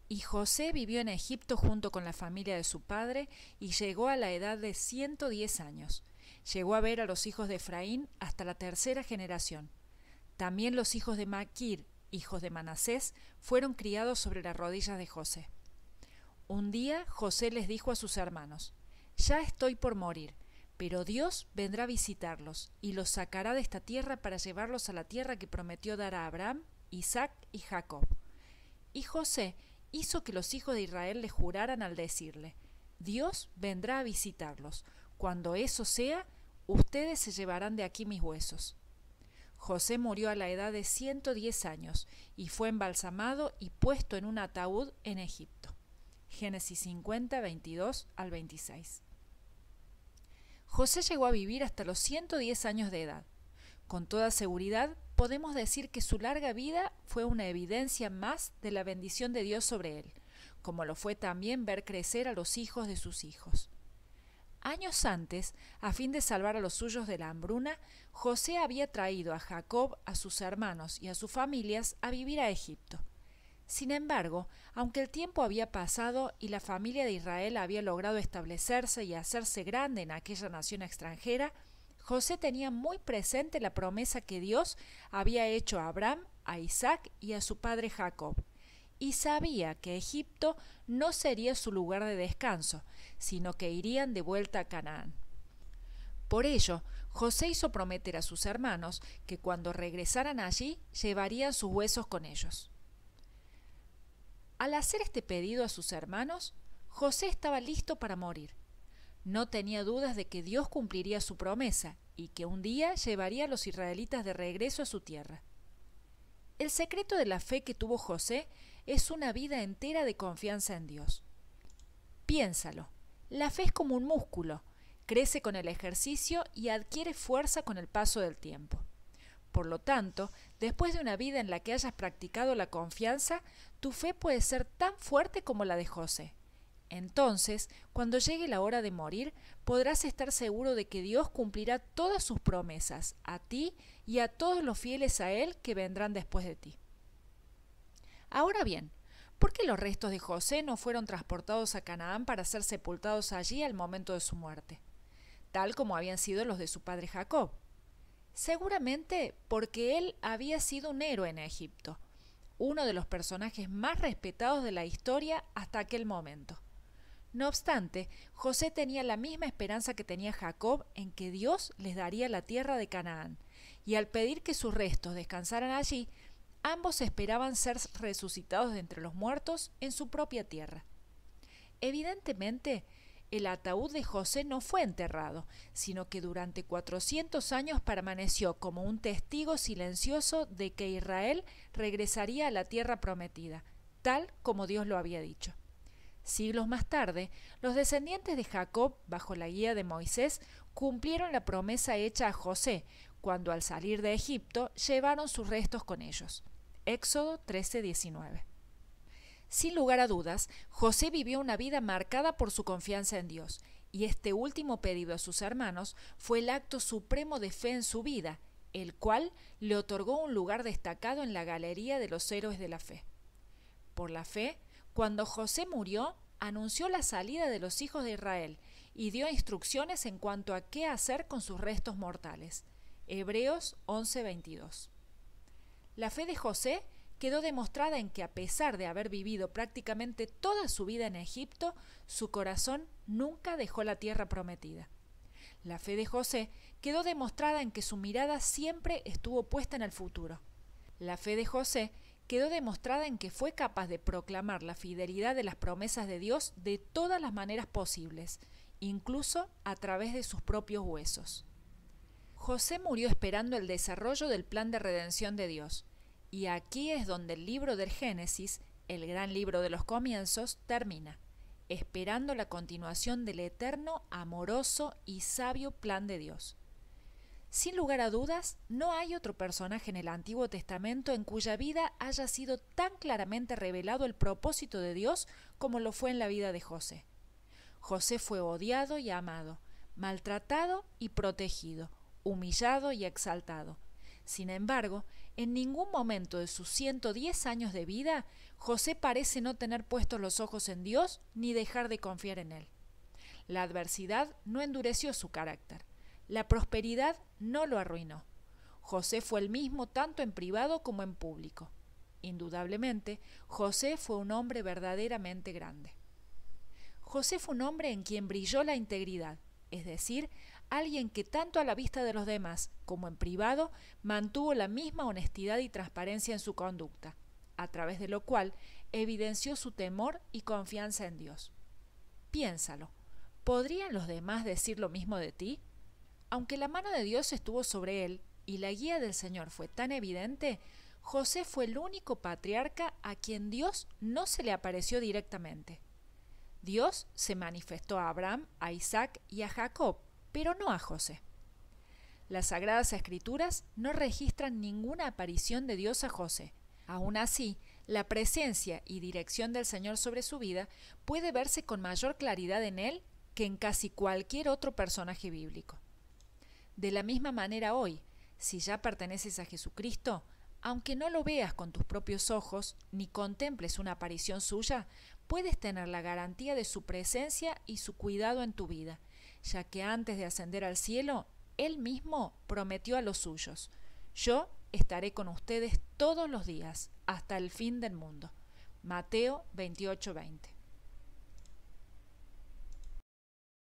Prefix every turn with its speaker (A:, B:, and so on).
A: Y José vivió en Egipto junto con la familia de su padre y llegó a la edad de 110 años. Llegó a ver a los hijos de Efraín hasta la tercera generación. También los hijos de Maquir, hijos de Manasés, fueron criados sobre las rodillas de José. Un día José les dijo a sus hermanos: «Ya estoy por morir, pero Dios vendrá a visitarlos y los sacará de esta tierra para llevarlos a la tierra que prometió dar a Abraham, Isaac y Jacob». Y José hizo que los hijos de Israel le juraran al decirle: «Dios vendrá a visitarlos. Cuando eso sea, ustedes se llevarán de aquí mis huesos». José murió a la edad de 110 años y fue embalsamado y puesto en un ataúd en Egipto. Génesis 50, 22 al 26. José llegó a vivir hasta los 110 años de edad. Con toda seguridad podemos decir que su larga vida fue una evidencia más de la bendición de Dios sobre él, como lo fue también ver crecer a los hijos de sus hijos. Años antes, a fin de salvar a los suyos de la hambruna, José había traído a Jacob, a sus hermanos y a sus familias a vivir a Egipto. Sin embargo, aunque el tiempo había pasado y la familia de Israel había logrado establecerse y hacerse grande en aquella nación extranjera, José tenía muy presente la promesa que Dios había hecho a Abraham, a Isaac y a su padre Jacob, y sabía que Egipto no sería su lugar de descanso, sino que irían de vuelta a Canaán. Por ello, José hizo prometer a sus hermanos que cuando regresaran allí llevarían sus huesos con ellos. Al hacer este pedido a sus hermanos, José estaba listo para morir. No tenía dudas de que Dios cumpliría su promesa y que un día llevaría a los israelitas de regreso a su tierra. El secreto de la fe que tuvo José es una vida entera de confianza en Dios. Piénsalo, la fe es como un músculo, crece con el ejercicio y adquiere fuerza con el paso del tiempo. Por lo tanto, después de una vida en la que hayas practicado la confianza, tu fe puede ser tan fuerte como la de José. Entonces, cuando llegue la hora de morir, podrás estar seguro de que Dios cumplirá todas sus promesas a ti y a todos los fieles a Él que vendrán después de ti. Ahora bien, ¿por qué los restos de José no fueron transportados a Canaán para ser sepultados allí al momento de su muerte, tal como habían sido los de su padre Jacob? Seguramente porque él había sido un héroe en Egipto, uno de los personajes más respetados de la historia hasta aquel momento. No obstante, José tenía la misma esperanza que tenía Jacob en que Dios les daría la tierra de Canaán, y al pedir que sus restos descansaran allí, ambos esperaban ser resucitados de entre los muertos en su propia tierra. Evidentemente, el ataúd de José no fue enterrado, sino que durante 400 años permaneció como un testigo silencioso de que Israel regresaría a la tierra prometida, tal como Dios lo había dicho. Siglos más tarde, los descendientes de Jacob, bajo la guía de Moisés, cumplieron la promesa hecha a José, cuando al salir de Egipto llevaron sus restos con ellos. Éxodo 13:19. Sin lugar a dudas, José vivió una vida marcada por su confianza en Dios, y este último pedido a sus hermanos fue el acto supremo de fe en su vida, el cual le otorgó un lugar destacado en la galería de los héroes de la fe. Por la fe, cuando José murió, anunció la salida de los hijos de Israel y dio instrucciones en cuanto a qué hacer con sus restos mortales. Hebreos 11:22. La fe de José quedó demostrada en que, a pesar de haber vivido prácticamente toda su vida en Egipto, su corazón nunca dejó la tierra prometida. La fe de José quedó demostrada en que su mirada siempre estuvo puesta en el futuro. La fe de José quedó demostrada en que fue capaz de proclamar la fidelidad de las promesas de Dios de todas las maneras posibles, incluso a través de sus propios huesos. José murió esperando el desarrollo del plan de redención de Dios, y aquí es donde el libro del Génesis, el gran libro de los comienzos, termina, esperando la continuación del eterno, amoroso y sabio plan de Dios. Sin lugar a dudas, no hay otro personaje en el Antiguo Testamento en cuya vida haya sido tan claramente revelado el propósito de Dios como lo fue en la vida de José. José fue odiado y amado, maltratado y protegido, humillado y exaltado. Sin embargo, En ningún momento de sus 110 años de vida, José parece no tener puestos los ojos en Dios ni dejar de confiar en Él. La adversidad no endureció su carácter. La prosperidad no lo arruinó. José fue el mismo tanto en privado como en público. Indudablemente, José fue un hombre verdaderamente grande. José fue un hombre en quien brilló la integridad, es decir, alguien que tanto a la vista de los demás como en privado mantuvo la misma honestidad y transparencia en su conducta, a través de lo cual evidenció su temor y confianza en Dios. Piénsalo, ¿podrían los demás decir lo mismo de ti? Aunque la mano de Dios estuvo sobre él y la guía del Señor fue tan evidente, José fue el único patriarca a quien Dios no se le apareció directamente. Dios se manifestó a Abraham, a Isaac y a Jacob, pero no a José. Las Sagradas Escrituras no registran ninguna aparición de Dios a José. Aún así, la presencia y dirección del Señor sobre su vida puede verse con mayor claridad en él que en casi cualquier otro personaje bíblico. De la misma manera hoy, si ya perteneces a Jesucristo, aunque no lo veas con tus propios ojos ni contemples una aparición suya, puedes tener la garantía de su presencia y su cuidado en tu vida, ya que antes de ascender al cielo, Él mismo prometió a los suyos: yo estaré con ustedes todos los días, hasta el fin del mundo. Mateo 28:20.